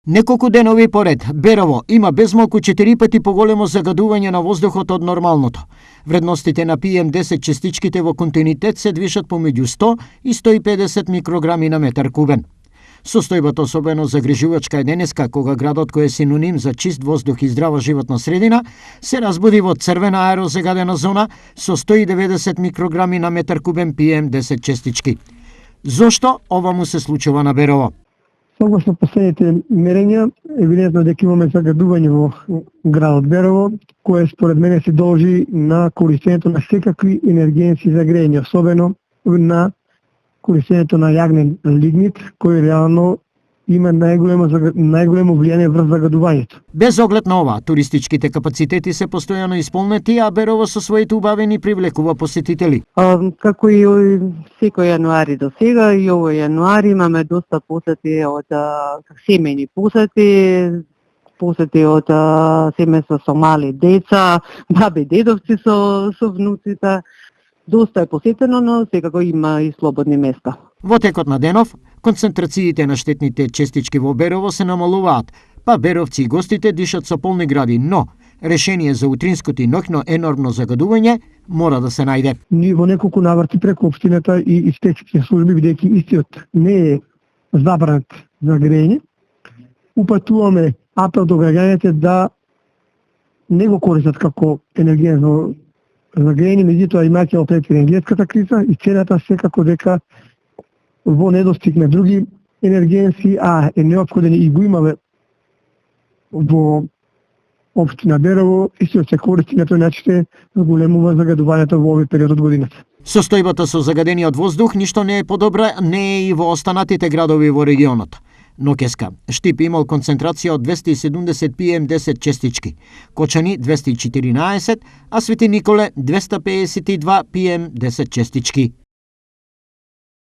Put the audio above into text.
Неколку денови поред, Берово има безмалку 4 пати поголемо загадување на воздухот од нормалното. Вредностите на PM10 честичките во континуитет се движат помеѓу 100 и 150 микрограми на метар кубен. Состојбата особено загрижувачка е денеска, кога градот кој е синоним за чист воздух и здрава животна средина, се разбуди во црвена аерозагадена зона со 190 микрограми на метар кубен PM10 честички. Зошто ова му се случува на Берово? Согласно последните мерења, евидентно дека имаме загадување во градот Берово, кое според мене се должи на користењето на секакви енергенци за грејење, особено на користењето на јагнен лигнит, кој реално има најголемо влијание врз загадувањето. Без оглед на ова, туристичките капацитети се постојано исполнети, а Берово со своите убавени привлекува посетители. Како и секој јануари до сега, и овој јануари имаме доста посети од семејни посети од семејства со мали деца, баби, дедовци со внуците. Доста е посетено, но секако има и слободни места. Во текот на денов, концентрациите на штетните честички во Берово се намалуваат, па беровци и гостите дишат со полни гради, но решение за утринското и ноќно енормно загадување мора да се најде. Ние во неколку наврати преку општината и инспекцијски служби, бидејќи истиот не е забранет за грејење, упатуваме апел до граѓаните да не го користат како енергиен за грејење, меѓутоа имајќи опред енергетската криза и цената секако дека во недостиг на други енергенси, а е неопходен и го имаме во општина Берово, истиот се користи на тој начин се зголемува загадувањето во овој период од годината. Состојбата со загадениот воздух ништо не е подобра, не е и во останатите градови во регионот. Ноќеска, Штип имал концентрација од 270 PM10 честички, Кочани 214, а Свети Николе 252 PM10 честички.